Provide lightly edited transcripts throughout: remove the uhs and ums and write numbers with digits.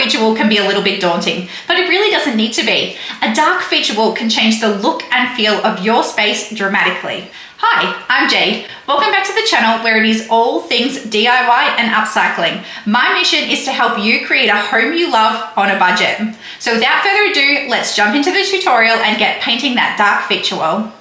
feature wall can be a little bit daunting, but it really doesn't need to be. A dark feature wall can change the look and feel of your space dramatically. Hi, I'm Jade. Welcome back to the channel where it is all things DIY and upcycling. My mission is to help you create a home you love on a budget. So without further ado, let's jump into the tutorial and get painting that dark feature wall.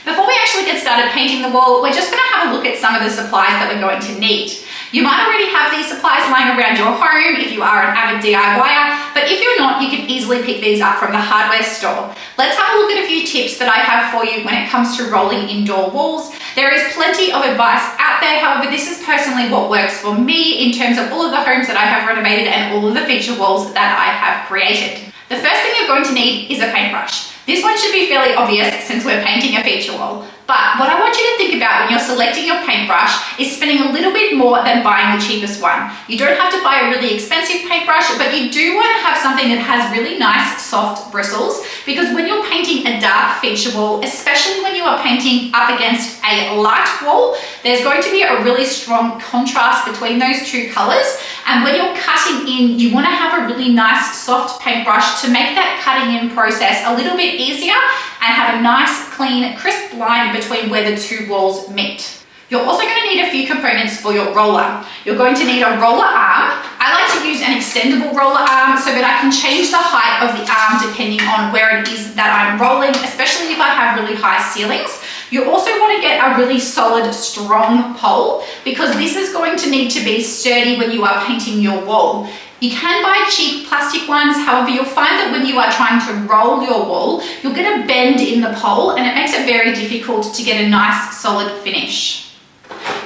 Before we actually get started painting the wall, we're just going to have a look at some of the supplies that we're going to need. You might already have these supplies lying around your home if you are an avid DIYer, but if you're not, you can easily pick these up from the hardware store. Let's have a look at a few tips that I have for you when it comes to rolling indoor walls. There is plenty of advice out there, however, this is personally what works for me in terms of all of the homes that I have renovated and all of the feature walls that I have created. The first thing you're going to need is a paintbrush. This one should be fairly obvious since we're painting a feature wall. But what I want you to think about when you're selecting your paintbrush is spending a little bit more than buying the cheapest one. You don't have to buy a really expensive paintbrush, but you do want to have something that has really nice soft bristles, because when you're painting a dark feature wall, especially when you are painting up against a light wall, there's going to be a really strong contrast between those two colors. And when you're cutting in, you want to have a really nice soft paintbrush to make that cutting in process a little bit easier and have a nice, clean, crisp line between where the two walls meet. You're also going to need a few components for your roller. You're going to need a roller arm. I like to use an extendable roller arm so that I can change the height of the arm depending on where it is that I'm rolling, especially if I have really high ceilings. You also want to get a really solid, strong pole, because this is going to need to be sturdy when you are painting your wall. You can buy cheap plastic ones, however, you'll find that when you are trying to roll your wall, you'll get a bend in the pole and it makes it very difficult to get a nice, solid finish.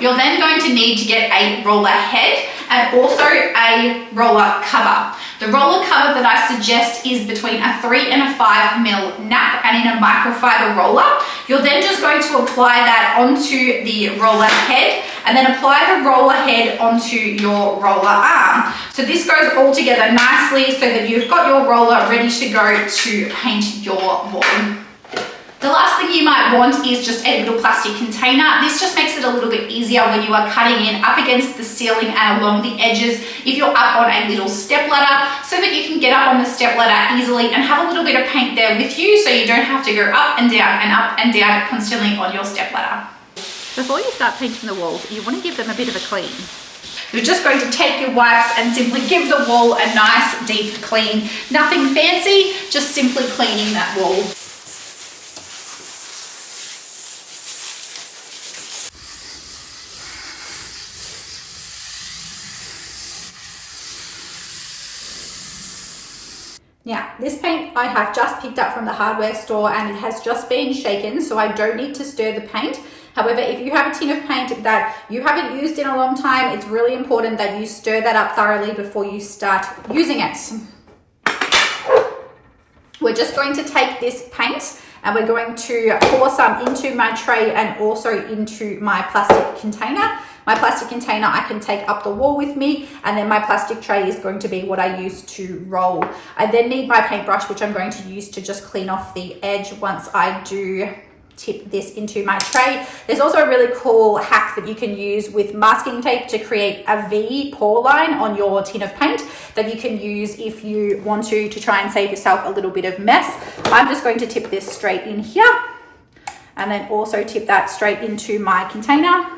You're then going to need to get a roller head and also a roller cover. The roller cover that I suggest is between a 3 and a 5 mil nap and in a microfiber roller. You're then just going to apply that onto the roller head and then apply the roller head onto your roller arm. So this goes all together nicely so that you've got your roller ready to go to paint your wall. The last thing you might want is just a little plastic container. This just makes it a little bit easier when you are cutting in up against the ceiling and along the edges if you're up on a little step ladder, so that you can get up on the step ladder easily and have a little bit of paint there with you so you don't have to go up and down constantly on your step ladder. Before you start painting the walls, you want to give them a bit of a clean. You're just going to take your wipes and simply give the wall a nice deep clean. Nothing fancy, just simply cleaning that wall. Now, this paint I have just picked up from the hardware store and it has just been shaken, so I don't need to stir the paint. However, if you have a tin of paint that you haven't used in a long time, it's really important that you stir that up thoroughly before you start using it. We're just going to take this paint and we're going to pour some into my tray and also into my plastic container. My plastic container I can take up the wall with me, and then my plastic tray is going to be what I use to roll. I then need my paintbrush, which I'm going to use to just clean off the edge once I do tip this into my tray. There's also a really cool hack that you can use with masking tape to create a V pour line on your tin of paint that you can use if you want to try and save yourself a little bit of mess. I'm just going to tip this straight in here and then also tip that straight into my container.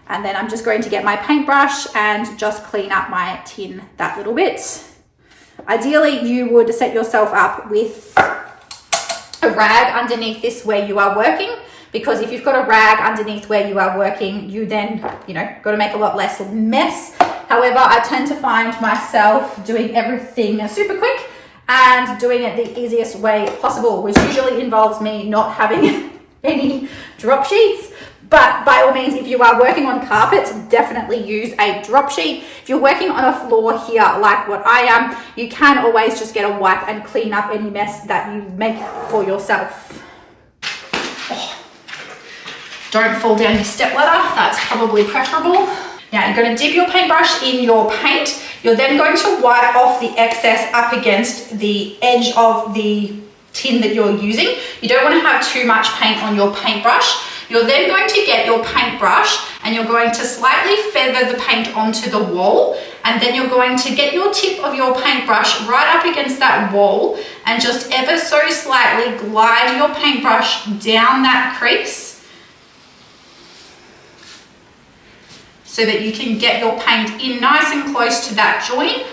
And then I'm just going to get my paintbrush and just clean up my tin that little bit. Ideally, you would set yourself up with a rag underneath this where you are working, because if you've got a rag underneath where you are working, you then, got to make a lot less mess. However, I tend to find myself doing everything super quick and doing it the easiest way possible, which usually involves me not having any drop sheets. But by all means, if you are working on carpet, definitely use a drop sheet. If you're working on a floor here like what I am, you can always just get a wipe and clean up any mess that you make for yourself. Oh, don't fall down your step ladder, that's probably preferable. Now you're going to dip your paintbrush in your paint. You're then going to wipe off the excess up against the edge of the tin that you're using. You don't want to have too much paint on your paintbrush. You're then going to get your paintbrush and you're going to slightly feather the paint onto the wall, and then you're going to get your tip of your paintbrush right up against that wall and just ever so slightly glide your paintbrush down that crease so that you can get your paint in nice and close to that joint.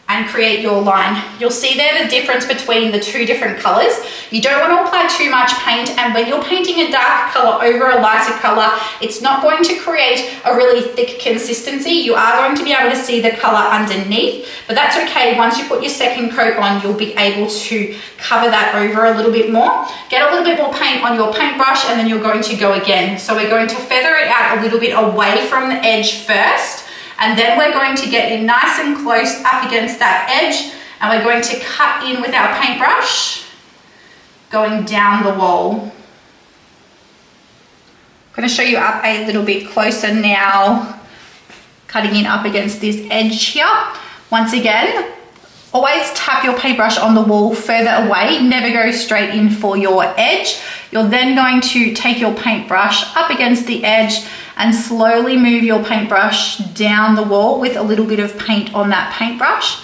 And create your line. You'll see there the difference between the two different colors. You don't want to apply too much paint, and when you're painting a dark color over a lighter color, it's not going to create a really thick consistency. You are going to be able to see the color underneath, but that's okay. Once you put your second coat on, you'll be able to cover that over a little bit more. Get a little bit more paint on your paintbrush, and then you're going to go again. So we're going to feather it out a little bit away from the edge first, and then we're going to get in nice and close up against that edge, and we're going to cut in with our paintbrush, going down the wall. I'm going to show you up a little bit closer now, cutting in up against this edge here. Once again, always tap your paintbrush on the wall further away, never go straight in for your edge. You're then going to take your paintbrush up against the edge and slowly move your paintbrush down the wall with a little bit of paint on that paintbrush.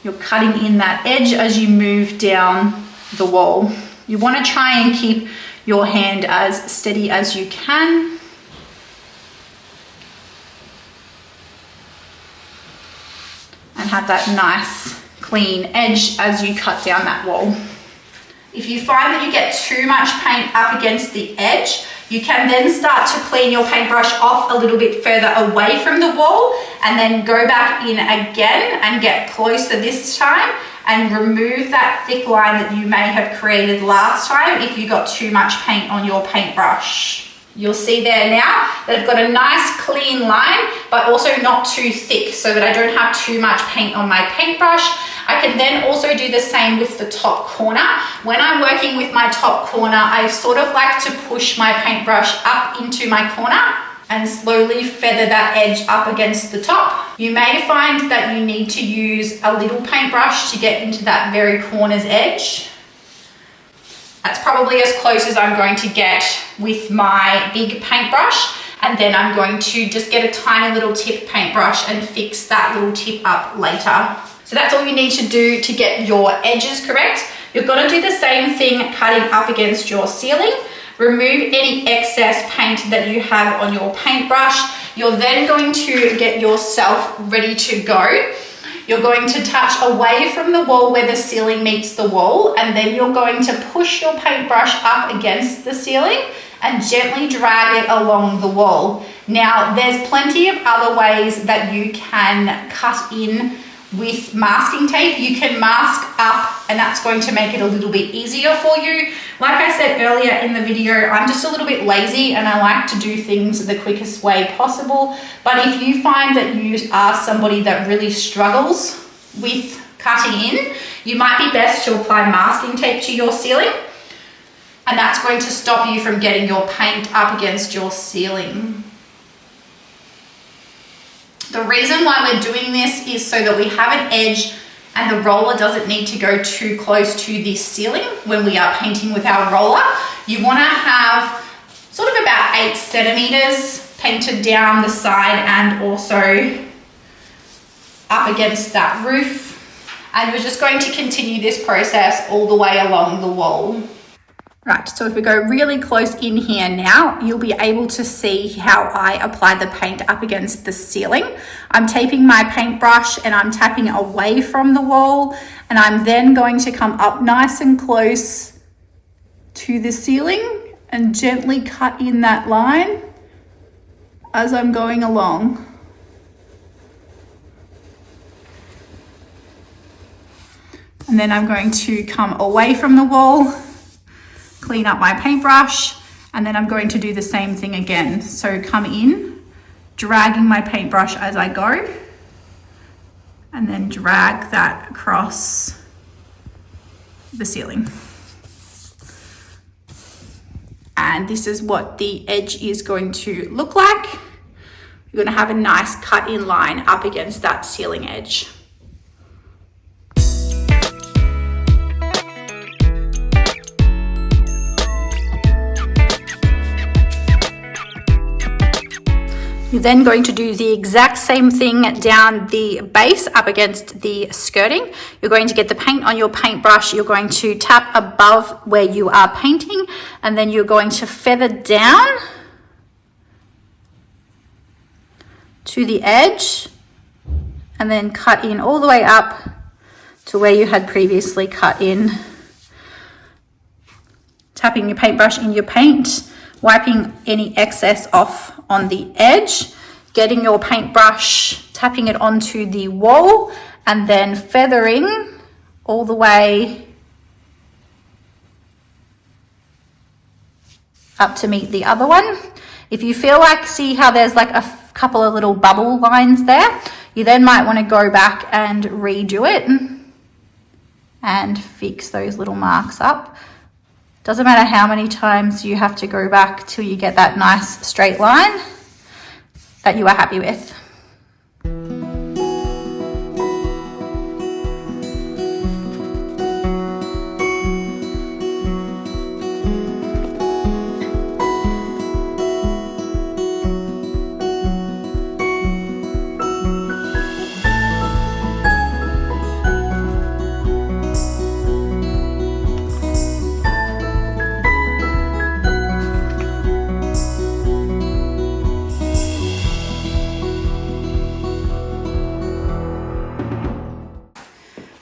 You're cutting in that edge as you move down the wall. You want to try and keep your hand as steady as you can. And have that nice clean edge as you cut down that wall. If you find that you get too much paint up against the edge, you can then start to clean your paintbrush off a little bit further away from the wall, and then go back in again and get closer this time and remove that thick line that you may have created last time if you got too much paint on your paintbrush. You'll see there now that I've got a nice clean line, but also not too thick, so that I don't have too much paint on my paintbrush. I can then also do the same with the top corner. When I'm working with my top corner, I sort of like to push my paintbrush up into my corner and slowly feather that edge up against the top. You may find that you need to use a little paintbrush to get into that very corner's edge. That's probably as close as I'm going to get with my big paintbrush. And then I'm going to just get a tiny little tip paintbrush and fix that little tip up later. So that's all you need to do to get your edges correct. You're going to do the same thing cutting up against your ceiling. Remove any excess paint that you have on your paintbrush. You're then going to get yourself ready to go. You're going to touch away from the wall where the ceiling meets the wall, and then you're going to push your paintbrush up against the ceiling and gently drag it along the wall. Now, there's plenty of other ways that you can cut in with masking tape. You can mask up, and that's going to make it a little bit easier for you. Like I said earlier in the video, I'm just a little bit lazy and I like to do things the quickest way possible. But if you find that you are somebody that really struggles with cutting in, you might be best to apply masking tape to your ceiling, and that's going to stop you from getting your paint up against your ceiling. The reason why we're doing this is so that we have an edge and the roller doesn't need to go too close to this ceiling when we are painting with our roller. You want to have sort of about 8 centimeters painted down the side and also up against that roof. And we're just going to continue this process all the way along the wall. Right, so if we go really close in here now, you'll be able to see how I apply the paint up against the ceiling. I'm taping my paintbrush and I'm tapping away from the wall, and I'm then going to come up nice and close to the ceiling and gently cut in that line as I'm going along. And then I'm going to come away from the wall, clean up my paintbrush, and then I'm going to do the same thing again. So come in, dragging my paintbrush as I go, and then drag that across the ceiling. And this is what the edge is going to look like. You're going to have a nice cut in line up against that ceiling edge. You're then going to do the exact same thing down the base up against the skirting. You're going to get the paint on your paintbrush. You're going to tap above where you are painting, and then you're going to feather down to the edge and then cut in all the way up to where you had previously cut in. Tapping your paintbrush in your paint, wiping any excess off on the edge, getting your paintbrush, tapping it onto the wall, and then feathering all the way up to meet the other one. If you feel like, see how there's like a couple of little bubble lines there, you then might want to go back and redo it and fix those little marks up. Doesn't matter how many times you have to go back till you get that nice straight line that you are happy with.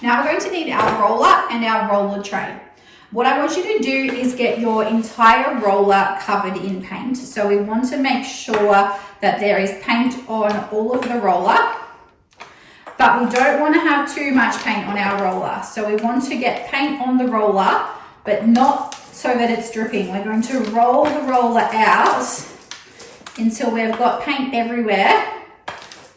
Now we're going to need our roller and our roller tray. What I want you to do is get your entire roller covered in paint. So we want to make sure that there is paint on all of the roller, but we don't want to have too much paint on our roller. So we want to get paint on the roller, but not so that it's dripping. We're going to roll the roller out until we've got paint everywhere,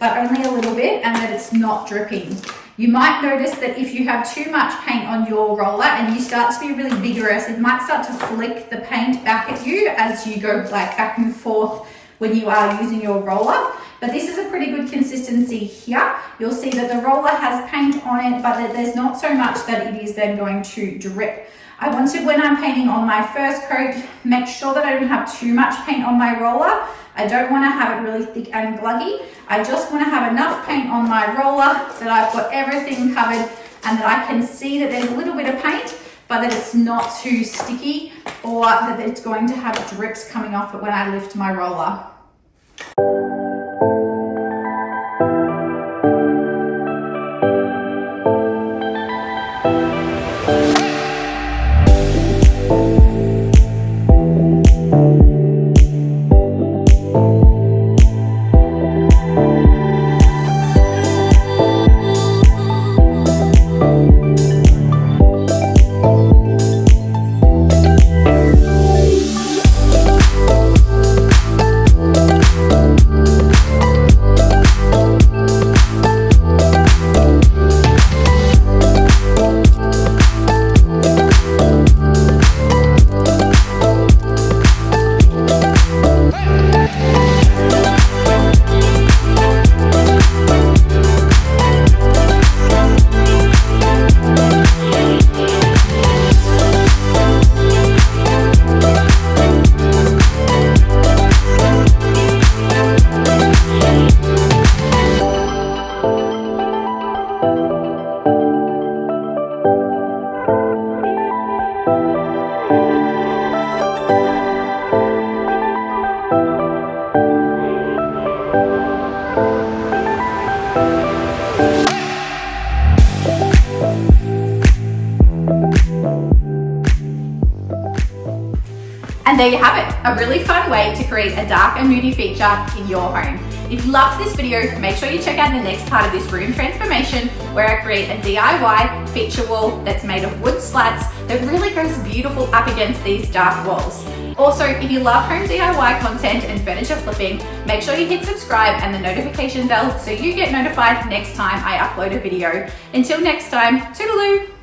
but only a little bit, and that it's not dripping. You might notice that if you have too much paint on your roller and you start to be really vigorous, it might start to flick the paint back at you as you go like back and forth when you are using your roller. But this is a pretty good consistency here. You'll see that the roller has paint on it, but that there's not so much that it is then going to drip. I want to, when I'm painting on my first coat, make sure that I don't have too much paint on my roller. I don't want to have it really thick and gluggy. I just want to have enough paint on my roller that I've got everything covered and that I can see that there's a little bit of paint, but that it's not too sticky or that it's going to have drips coming off it when I lift my roller. And there you have it, a really fun way to create a dark and moody feature in your home. If you loved this video, make sure you check out the next part of this room transformation where I create a DIY feature wall that's made of wood slats that really goes beautiful up against these dark walls. Also, if you love home DIY content and furniture flipping, make sure you hit subscribe and the notification bell so you get notified next time I upload a video. Until next time, toodaloo!